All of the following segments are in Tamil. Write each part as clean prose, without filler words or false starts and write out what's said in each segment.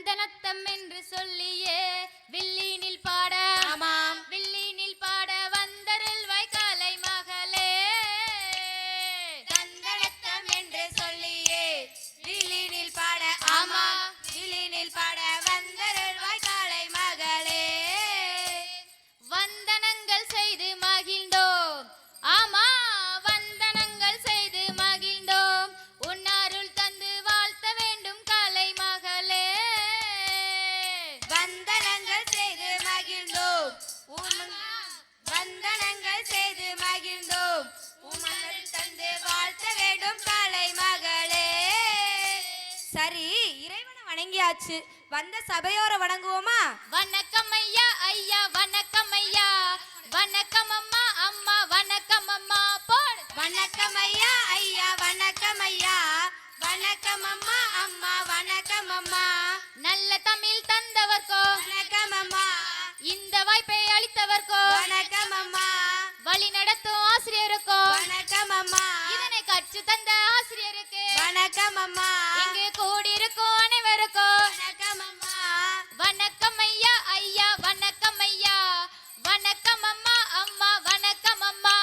வந்தனத்தம் என்று சொல்லியே வில்லினில் பாட ஆமாம் வில்லினில் பாட வந்தருள்வாய் காலை மகளே வந்தனத்தம் என்று சொல்லியே வில்லினில் பாட ஆமாம் வில்லினில் பாட வந்தருள்வாய் காலை மகளே வந்தனங்கள் செய்து மகிழ்ந்தோம் ஆமா வந்தனங்கள் செய்து மகிழ்ந்தோம் உன்னாருள் தந்து வாழ்த்த வேண்டும் காலை மகளே வந்தனங்கள் செய்து மகிழ்ந்தோம் வந்தனங்கள் செய்து மகிழ்ந்தோம் உமருள் தந்து வாழ்த்த வேண்டும் காலை மகளே சரி இறைவனை வணங்கியாச்சு வந்த சபையோர வணங்குவோமா வணக்கம் ஐயா ஐயா வணக்கம் ஐயா வணக்கம் அம்மா அம்மா வணக்கம் அம்மா போடு வணக்கம் ஐயா ஐயா வணக்கம் ஐயா வணக்கம் அம்மா அம்மா வணக்கம் அம்மா நல்ல தமிழ் தந்தவர்க்கோ வணக்கம் அம்மா இந்த வாய்ப்பை அளித்தவர்க்கோ வணக்கம் அம்மா வழி நடத்தும் ஆசிரியருக்கோ வணக்கம் அம்மா இதனை கற்று தந்த ஆசிரியருக்கு வணக்கம் அம்மா இங்கு கூடியிருக்கும் அனைவருக்கோ வணக்கம் அம்மா வணக்கம் ஐயா ஐயா வணக்கம் ஐயா வணக்கம் அம்மா அம்மா வணக்கம் அம்மா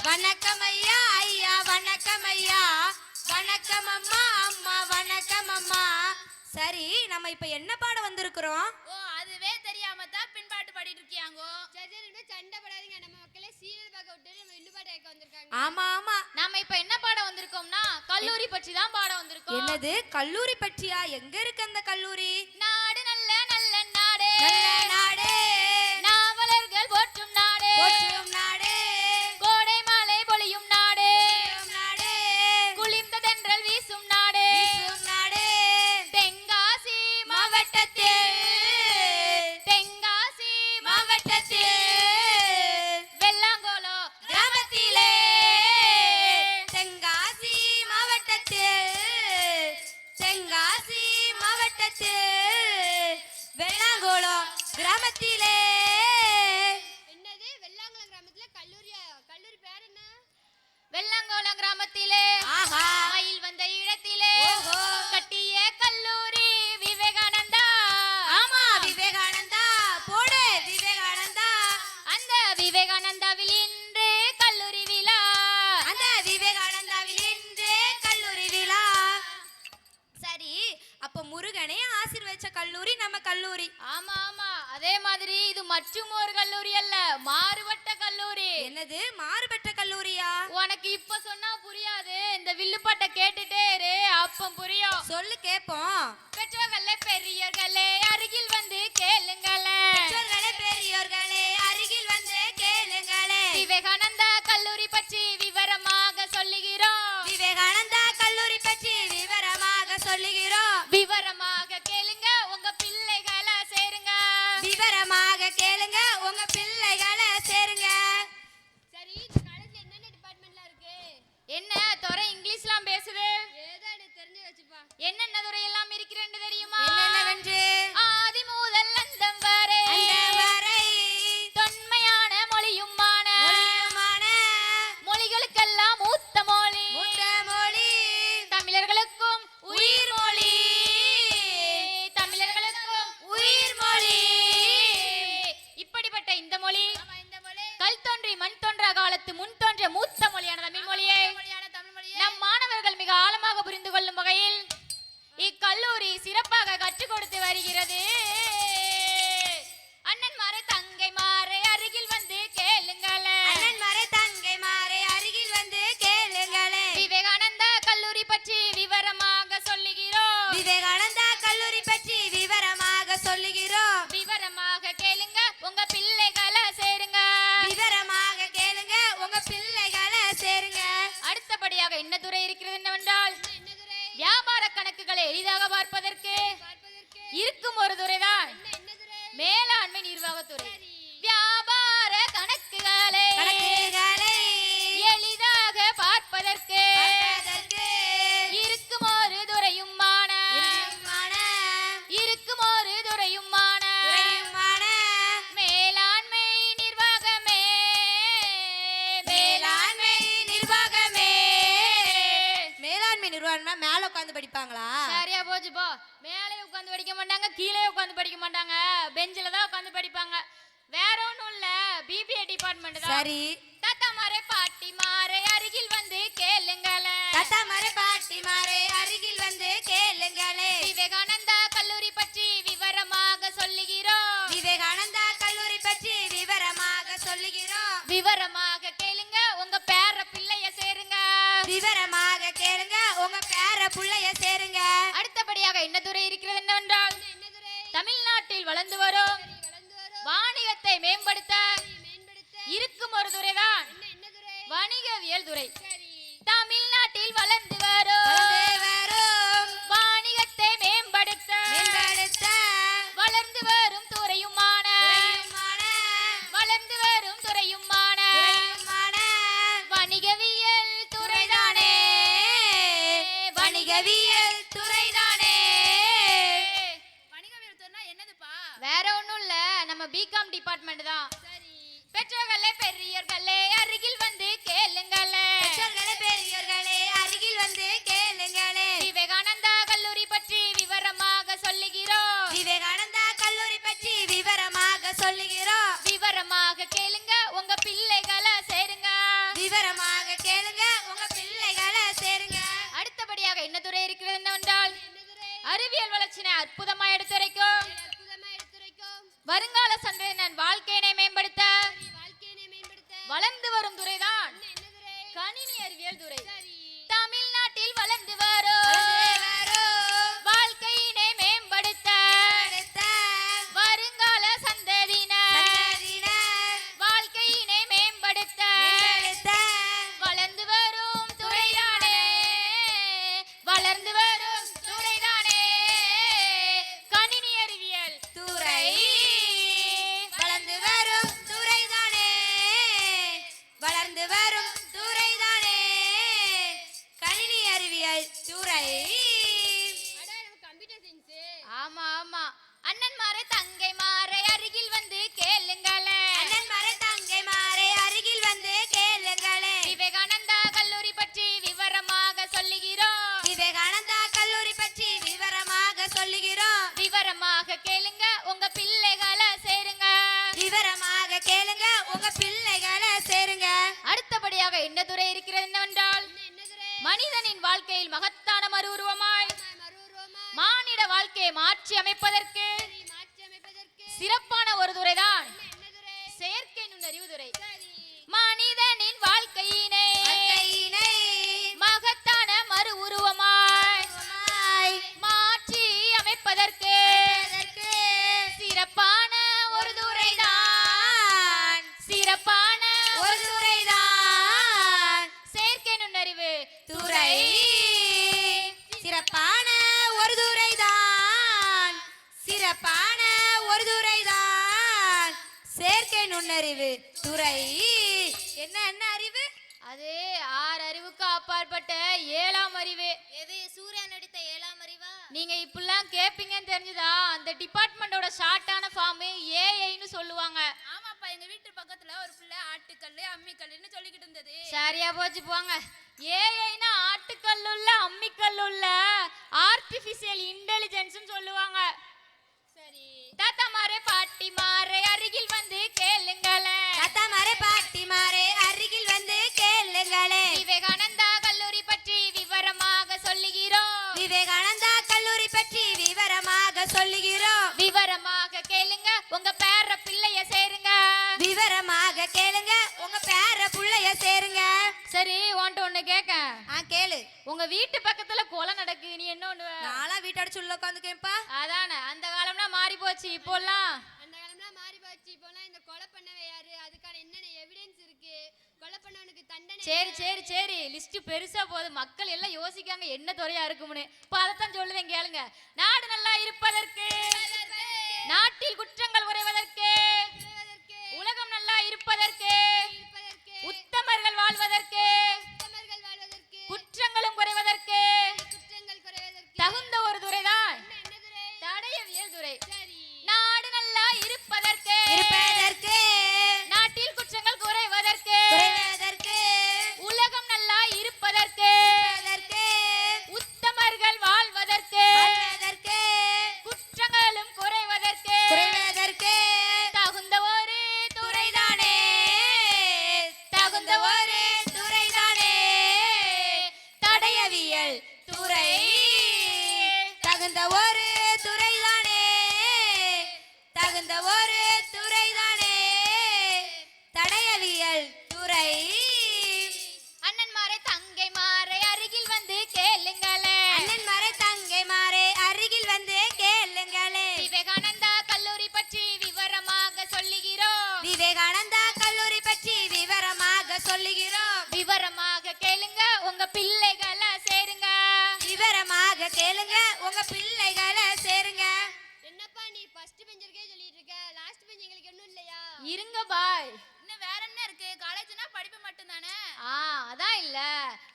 வணக்கம் ஐயா ஐயா வணக்கம் ஐயா வணக்கம் அம்மா அம்மா வணக்கம் அம்மா சரி நம்ம இப்ப என்ன பாட வந்திருக்கிறோம் ஓ அதுவே தெரியாம தான் பின்பாட்டு பாடிட்டு இருக்கியாங்கோ சண்டை படாதீங்க நம்ம மக்களே சீரியல் பார்க்க விட்டு நம்ம வில்லு பாட்டு கேட்க வந்திருக்காங்க ஆமா ஆமா நாம இப்ப என்ன பாட வந்திருக்கோம்னா கல்லூரி பற்றி தான் பாட வந்திருக்கோம் என்னது கல்லூரி பற்றியா எங்க இருக்கு அந்த கல்லூரி நாடு நல்ல நல்ல நாடே நல்ல நாடே நாவலர்கள் போற்றும் நாடே போற்றும் நாடே கோடை மழை பொழியும் நாடே போற்றும் நாடே குளிர்ந்த தென்றல் வீசும் நாடே வீசும் நாடே தென்காசி மாவட்டத்தில் தென்காசி மாவட்டத்தில் வெள்ளாங்கோலோ கிராமத்திலே தென்காசி மாவட்டத்தில் தென்காசி மாவட்டத்தில் வெள்ளாங்கோளம் கிராமத்திலே என்னது வெள்ளாங்குளம் கிராமத்துல கல்லூரி பேர் என்ன வெள்ளாங்கோலம் கிராமத்திலே ஆஹா மயில் வந்த இடத்திலே ஓஹோ. கட்டிய கல்லூரி விவேகானந்தா ஆமா விவேகானந்தா போடு விவேகானந்தா அந்த விவேகானந்தாவில் இன்று கல்லூரி விழா அந்த விவேகானந்தாவில் இன்று கல்லூரி விழா சரி அப்ப முருகனே ஆசீர்வதிச்ச கல்லூரி நம்ம கல்லூரி ஆமா ஆமா அதே மாதிரி இது மற்றும் ஒரு கல்லூரி அல்ல மாறுபட்ட கல்லூரி என்னது மாறுபட்ட கல்லூரியா உனக்கு இப்ப சொன்னா புரியாது இந்த வில்லுப்பாட்டை கேட்டுட்டே இரு அப்ப புரியும் சொல்லு கேப்போம் பெற்றோர்களே பெரியவர்களே அருகில் வந்து கேளுங்களே பெற்றோர்களே பெரியோர்களே அருகில் வந்து கேளுங்களே விவேகானந்தா கல்லூரி பற்றி விவரமாக சொல்லுகிறோம் விவேகானந்தா கல்லூரி பற்றி விவரமாக சொல்லுகிறோம் விவரமாக கேளுங்க உங்க பிள்ளைகளை சேருங்க விவரமாக கேளுங்க உங்க பிள்ளைகளை சேருங்க சரி இந்த காலேஜ்ல என்னென்ன டிபார்ட்மெண்ட்லாம் இருக்கு என்ன துறை இங்கிலீஷ்லாம் பேசுது ஏதோ எனக்கு தெரிஞ்சு வச்சுப்பா என்னென்ன துறை எல்லாம் இருக்கிறேன்னு தெரியுமா என்னென்னவென்று ஆதி முதல் அந்தம் வரை அந்த வரை தொன்மையான மொழியுமான மொழியுமான மொழிகளுக்கெல்லாம் மூத்த மொழி மூத்த மொழி தமிழர்களுக்கும் உயிர் மொழி தமிழர்களுக்கும் உயிர் மொழி இப்படிப்பட்ட இந்த மொழி இந்த மொழி கல் தோன்றி மண் தோன்றா காலத்து முன் தோன்றிய மூத்த மொழியான தமிழ் மொழியை மொழியான தமிழ் மொழியை நம் மாணவர்கள் மிக ஆழமாக புரிந்து கொள்ளும் வகையில் இக்கல்லூரி சிறப்பாக கற்றுக் கொடுத்து வருகிறது அண்ணன்மாரே தங்கைமாரே அருகில் வந்து கேளுங்களே அண்ணன்மாரே தங்கைமாரே அருகில் வந்து கேளுங்களே விவேகானந்தா கல்லூரி பற்றி விவரமாக சொல்லுகிறோம் விவேகானந்தா கல்லூரி பற்றி விவரமாக சொல்லுகிறோம் விவரமாக கேளுங்க உங்க பிள்ளைகளை சேருங்க விவரமாக கேளுங்க உங்க பிள்ளைகளை சேருங்க அடுத்தபடியாக என்ன துறை இருக்கிறது என்னவென்றால் என்ன துறை வியாபார கணக்குகளை எளிதாக பார்ப்பதற்கு பார்ப்பதற்கு இருக்கும் ஒரு துறைதான் என்ன துறை மேலாண்மை நிர்வாகத்துறை வியாபார கணக்குகளை கணக்குகளை எளிதாக பார்ப்பதற்கு பார்ப்பதற்கு இருக்கும் ஒரு துறையுமான இருக்குமான இருக்கும் ஒரு துறையுமான துறையுமான மேலாண்மை நிர்வாகமே மேலாண்மை நிர்வாகமே மேலாண்மை நிர்வாகம்னா மேல உட்கார்ந்து படிப்பாங்களா சரியா போச்சு போ மேலே உட்கார்ந்து படிக்க மாட்டாங்க கீழே உட்காந்து படிக்க மாட்டாங்க, பெஞ்சில தான் உட்காந்து படிப்பாங்க. வேற ஒண்ணும் இல்ல, பிபிஏ டிபார்ட்மெண்ட் தான். சரி. தாத்தா மாரே பாட்டி மாரே அருகில் வந்து கேளுங்களே, தாத்தா மாரே பாட்டி மாரே அருகில் வந்து கேளுங்களே, விவேகானந்தா கல்லூரி பற்றி விவரமாக சொல்லுகிறோம். விவேகானந்தா கல்லூரி பற்றி விவரமாக சொல்லுகிறோம். விவரமாக கேளுங்க, உங்க பேர பிள்ளைய சேருங்க. விவரமாக கேளுங்க, உங்க பேர புள்ளைய சேருங்க. அடுத்தபடியாக என்ன துறை இருக்கிறது என்னவென்றால், என்ன துறை? தமிழ்நாட்டில் வளர்ந்து வரும் வளர்ந்து வரும் வாணிகத்தை மேம்படுத்த மேம்படுத்த இருக்கும் ஒரு துறைதான் என்ன துறை? வணிகவியல் துறை. சரி. தமிழ்நாட்டில் வளர்ந்து வரும் வாணிகத்தை மேம்படுத்த மேம்படுத்த வளர்ந்து வரும் துறையுமான துறையுமான வளர்ந்து வரும் துறையுமான துறையுமான வணிகவியல் துறைதானே, வணிகவியல் துறைதானே. வணிகவியல் துறைனா என்னதுப்பா? வேற ஒண்ணும் இல்ல, நம்ம பிகாம் டிபார்ட்மெண்ட் தான். சரி. பெற்றோர்களே பெரியவர்களே அருகில் வந்து கேளுங்களே, பெற்றோர்களே பெரியோர்களே அருகில் வந்து கேளுங்களே, விவேகானந்தா கல்லூரி பற்றி விவரமாக சொல்லுகிறோம். விவேகானந்தா கல்லூரி பற்றி விவரமாக சொல்லுகிறோம். விவரமாக கேளுங்க, உங்க பிள்ளைகளை சேருங்க. விவரமாக கேளுங்க, உங்க பிள்ளைகளை சேருங்க. அடுத்தபடியாக என்ன துறை இருக்கிறது என்னவென்றால், என்ன துறை? அறிவியல் வளர்ச்சினை அற்புதமா எடுத்துரைக்கும் அற்புதமா எடுத்துரைக்கும். வருங்கால சந்ததியினர் வாழ்க்கையினை மேம்படுத்த சரி. வாழ்க்கையினை மேம்படுத்த வளர்ந்து வரும் துறைதான் என்ன துறை? கணினி அறிவியல் துறை. சரி. தமிழ்நாட்டில் வளர்ந்து வரும் வாழ்க்கையினை மேம்படுத்த அடுத்த வருங்கால சந்ததியினர் சந்ததியினர் வாழ்க்கையினை மேம்படுத்த மேம்படுத்த வளர்ந்து வரும் துறைதானே, வளர்ந்து வரும் துறைதானே கணினி அறிவியல் துறை. வளர்ந்து வரும் துறைதானே, வளர்ந்து வரும் துறைதானே கணினி அறிவியல் துறை. அட நம்ம கம்ப்யூட்டர் சயின்ஸ். ஆமா ஆமா. அண்ணன்மாரே தங்கைமாரே அருகில் வந்து கேளுங்களே, அண்ணன்மாரே தங்கைமாரே அருகில் வந்து கேளுங்களே, விவேகானந்தா கல்லூரி பற்றி விவரமாக சொல்லுகிறோம். விவேகானந்தா கல்லூரி பற்றி விவரமாக சொல்லுகிறோம். விவரமாக கேளுங்க, உங்க பிள்ளைகளை சேருங்க. விவரமாக கேளுங்க, உங்க பிள்ளைகளை சேருங்க. அடுத்தபடியாக என்ன துறை இருக்கிறது என்னவென்றால், என்ன துறை? மனிதனின் வாழ்க்கையில் மகத்தான மறு உருவமாய் மறுரூபமா மானிட வாழ்க்கையை மாற்றி அமைப்பதற்கு மாற்றி அமைப்பதற்கு சிறப்பான ஒரு துறைதான் என்ன துறை? செயற்கை நுண்ணறிவு துறை. சரி. மனிதனின் வாழ்க்கையினை வாழ்க்கையினை மகத்தான மறு உருவமாய் உருவமாய் மாற்றி அமைப்பதற்கு அதற்கு சிறப்பான ஒரு துறைதான், சிறப்பான ஒரு துறைதான் செயற்கை நுண்ணறிவு துறை. சிறப்பான ஒரு துறைதான், சிறப்பான ஒரு துறைதான் செயற்கை நுண்ணறிவு துறை. என்ன என்ன அறிவு? அது 6 அறிவுக்கு அப்பாற்பட்ட 7ஆம் அறிவு. எது? சூரியன் நடித்த 7ஆம் அறிவா? நீங்க இப்படிலாம் கேப்பீங்கன்னு தெரிஞ்சுதா, அந்த டிபார்ட்மெண்டோட ஷார்ட்டான ஃபார்ம் ஏஐன்னு சொல்லுவாங்க. ஆமாப்பா, எங்க வீட்டு பக்கத்துல ஒரு பிள்ளை ஆட்டுக்கல்லு அம்மிக்கல்லுன்னு சொல்லிக்கிட்டு இருந்தது. சரியா போச்சு போங்க. ஏஐனா ஆட்டுக்கல்லுள்ள அம்மிக்கல்லுள்ள ஆர்டிஃபிஷியல் இன்டெலிஜென்ஸ்னு சொல்லுவாங்க. சரி. தாத்தா மாரே பாட்டி மாரே அருகில் வந்து கேளுங்களே, தாத்தா மாரே பாட்டி மாரே அருகில் வந்து கேளுங்களே, விவேகானந்தா கல்லூரி பற்றி விவரமாக சொல்லுகிறோம். விவேகானந்தா கல்லூரி பற்றி விவரமாக சொல்லுகிறோம். விவரமாக கேளுங்க, உங்க பேர பிள்ளைய சேருங்க. விவரமாக கேளுங்க, உங்க பேர புள்ளைய சேருங்க. சரி, உன்ட்ட ஒண்ணு கேக்க. கேளு. உங்க வீட்டு பக்கத்துல கொலை நடக்குது, நீ என்ன பண்ணுவ? நான்லாம் வீட்டோட உள்ள உட்காந்து கேப்பா. அதானே, அந்த காலம்லாம் மாறி போச்சு. இப்போல்லாம் அந்த காலம்லாம் மாறி போச்சு. இப்போலாம் இந்த கொலை பண்ணவே யாரு, அதுக்கான என்னென்ன எவிடன்ஸ் இருக்கு, கொலை பண்ணவனுக்கு தண்டனை சரி சரி சரி, லிஸ்ட் பெருசா போகுது. மக்கள் எல்லாம் யோசிக்காங்க என்ன துறையா இருக்கும்னு. இப்ப அதைத்தான் சொல்லுவேன் கேளுங்க. நாடு நல்லா இருப்பதற்கு, நாட்டில் குற்றங்கள் குறைவதற்கு, உலகம் நல்லா இருப்பதற்கு, உத்தமர்கள் வாழ்வதற்கு, உத்தமர்கள் வாழ்வதற்கு, குற்றங்களும் குறைவதற்கு குற்றங்கள் குறைவதற்கு தகுந்த ஒரு துறைதான் என்ன துறை? தடயவியல் துறை. சரி. நாடு நல்லா இருப்பதற்கு, இருப்பதற்கு, நாட்டில் குற்றங்கள் குறைவதற்கு, குறைவதற்கு, உலகம் நல்லா இருப்பதற்கு, இருப்பதற்கு, உத்தமர்கள் வாழ்வதற்கு, வாழ்வதற்கு, குற்றங்களும் தகுந்த ஒரு துறைதானே தடயவியல் துறை. அண்ணன்மாரே தங்கைமாரே அருகில் வந்து கேளுங்களே, அண்ணன்மாரே தங்கைமாரே அருகில் வந்து கேளுங்களே. விவேகானந்தா கல்லூரி பற்றி விவரமாக சொல்லுகிறோம், விவேகானந்தா கல்லூரி பற்றி விவரமாக சொல்லுகிறோம். விவரமாக கேளுங்க உங்க பிள்ளைகளை சேருங்க, விவரமாக கேளுங்க உங்க பிள்ளைகளை சேருங்க. என்னப்பா நீ ஃபர்ஸ்ட் பெஞ்சருக்கே சொல்லிட்டு இருக்க, லாஸ்ட் பெஞ்ச் எங்களுக்கு இன்னும் இல்லையா? இருங்க பாய். இன்னும் வேற என்ன இருக்கு? காலேஜ்னா படிப்பு மட்டும் தானே? அதான் இல்ல,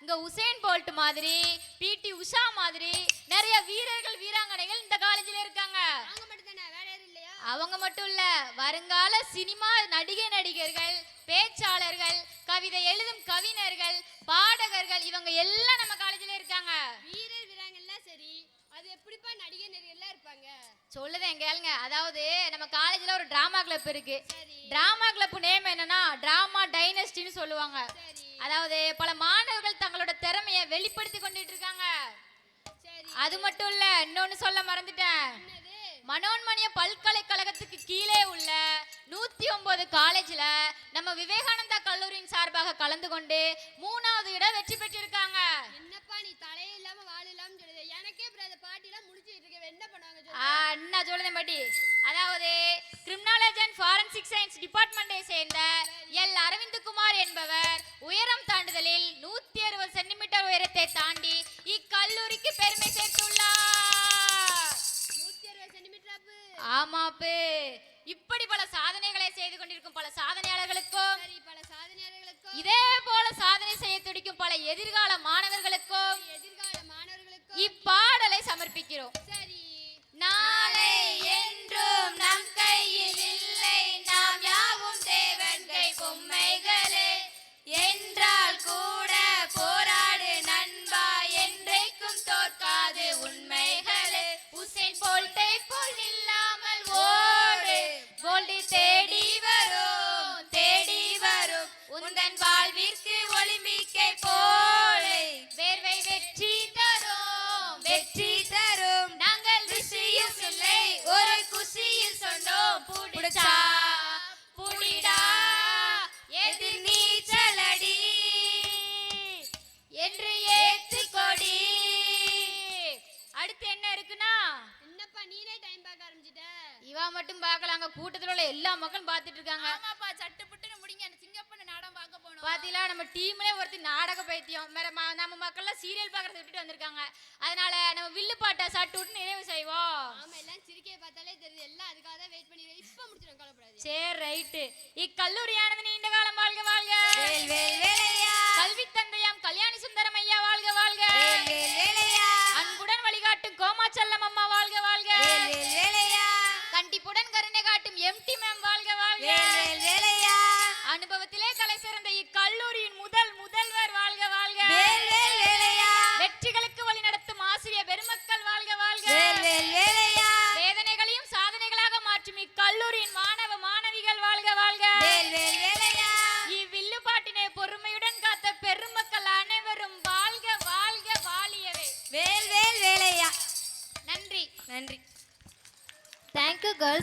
இங்க உசேன் போல்ட் மாதிரி பிடி உஷா மாதிரி நிறைய வீரர்கள் வீராங்கனைகள் இந்த காலேஜ்ல இருக்காங்க. அவங்க மட்டும் தானே, வேற யாரும் இல்லையா? அவங்க மட்டும் இல்ல, வருங்கால சினிமா நடிகர்கள், பேச்சாளர்கள், கவிதை எழுதும் கவிஞர்கள், பாடகர்கள் இவங்க எல்லாம் நம்ம காலேஜ்ல இருக்காங்க. வீரர் வீராங்கெல்லாம் சரி, அது எப்படிப்பா நடிகை நடிகர்லாம் இருப்பாங்க? சொல்லுதேன் கேளுங்க. அதாவது நம்ம காலேஜ்ல ஒரு டிராமா கிளப் இருக்கு. சரி டிராமா கிளப் நேம் என்னன்னா டிராமா டைனஸ்டின்னு சொல்லுவாங்க. சரி அதாவது பல மாணவர்கள் தங்களோட திறமையை வெளிப்படுத்தி கொண்டுட்டு இருக்காங்க. சரி. அது மட்டும் இல்ல, இன்னொன்னு சொல்ல மறந்துட்டேன். என்னது? மனோன்மணிய பல்கலைக்கழகத்துக்கு கீழே உள்ள 109 காலேஜ்ல நம்ம விவேகானந்தா கல்லூரியின் சார்பாக கலந்து கொண்டு 3வது இடம் வெற்றி பெற்றிருக்காங்க. என்னப்பா நீ தலையே இல்லாம வால் இல்லாம சொல்லுது? எனக்கே அப்புறம் அந்த பாட்டிலாம் முடிச்சிட்டு இருக்க, என்ன பண்ணுவாங்க சொல்லு? என்ன சொல்லுதேன் பாட்டி, அதாவது கிரிமினாலஜி அண்ட் ஃபாரன்சிக் சயின்ஸ் டிபார்ட்மெண்டை சேர்ந்த எல் அரவிந்தகுமார் என்பவர் உயரம் தாண்டுதலில் 160 சென்டிமீட்டர் உயரத்தை தாண்டி இக்கல்லூரிக்கு பெருமை சேர்த்துள்ளார். 160 சென்டிமீட்டர் அப்பு. ஆமாப்பு. இப்படி பல சாதனைகளை செய்து கொண்டிருக்கும் பல சாதனையாளர்களுக்கும், சரி, பல சாதனையாளர்களுக்கும் இதே போல சாதனை செய்ய துடிக்கும் பல எதிர்கால மாணவர்களுக்கும் எதிர்கால மாணவர்களுக்கும் இப்பாடலை சமர்ப்பிக்கிறோம். சரி. நாளை என்றும் நம் கையில் இல்லை, நாம் யாவும் தேவன்கை பொம்மைகளே. என்றால் கூட போராடு நண்பா, என்றைக்கும் தோற்காது உண்மைகளே. உசேன் போல்ட்டை போல் இல்லாமல் ஓடு, கோல்டு தேடி வரும் தேடி வரும் உந்தன் வாழ்விற்கு ஒலிம்பிக்கை போலே வேர்வை வெற்றி தரும் வெற்றி தரும். நாங்கள் ருசியும் இல்லை ஒரு குசியில் சொன்னோம், புடிச்சா புடிடா எதிர் நீச்சலடி என்று ஏத்துக்கொடி. அடுத்து என்ன இருக்குன்னா, என்னப்பா நீனே டைம் பார்க்க ஆரம்பிச்சிட்ட? இவா மட்டும் பார்க்கலாங்க, கூட்டத்துல உள்ள எல்லா மக்களும் பார்த்துட்டு இருக்காங்க. ஆமாப்பா, சட்டு புட்டுன்னு முடிங்க. அந்த சிங்கப்பண்ண நாடகம் பார்க்க போனோம். பாத்தீங்களா, நம்ம டீம்லயே ஒருத்தி நாடக பைத்தியம். நம்ம மக்கள்லாம் சீரியல் பார்க்கறத விட்டுட்டு வந்திருக்காங்க. அதனால நம்ம வில்லு பாட்டை சட்டு விட்டு நிறைவு செய்வோம். ஆமா, எல்லாம் சிரிக்கையை பார்த்தாலே தெரியுது, எல்லாம் அதுக்காக தான் வெயிட் பண்ணிடுறேன். இப்ப முடிச்சிடும், கவலைப்படாது. சரி ரைட்டு. இக்கல்லூரியானது நீண்ட காலம் வாழ்க வாழ்க. வேல் வேல் வேலையா கல்வி தந்தையாம் கல்யாணி சுந்தரம் ஐயா வாழ்க வாழ்க. வேல் வேல் வேலையா அன்புடன் வழிகாட்டும் கோமாச்சல்லம் அம்மா வாழ்க வாழ்க. வேல் வேல் வேலையா கண்டிப்புடன் கருணை காட்டும் எம்டி மேம் வாழ்க வாழ்க. வேல் வேல் வேலையா அனுபவத்திலே தலை சிறந்த இக்கல்லூரியின் முதல்வர் வாழ்க வாழ்க. வேல் வேல் வேலையா வெற்றிகளுக்கு வழி நடத்தும் ஆசிரியர் பெருமக்கள் வாழ்க வாழ்க. வேல் வேல் வேலையா வேதனைகளையும் சாதனைகளாக மாற்றும் இக்கல்லூரியின் மாணவ மாணவிகள் வாழ்க வாழ்க. வேல் வேல் வேலையா இவ்வில்லு பாட்டினை பொறுமையுடன் காத்த பெருமக்கள் அனைவரும் வாழ்க வாழ்க வாழியவே. வேல் வேல் வேலையா. நன்றி. நன்றி. Thank you girls.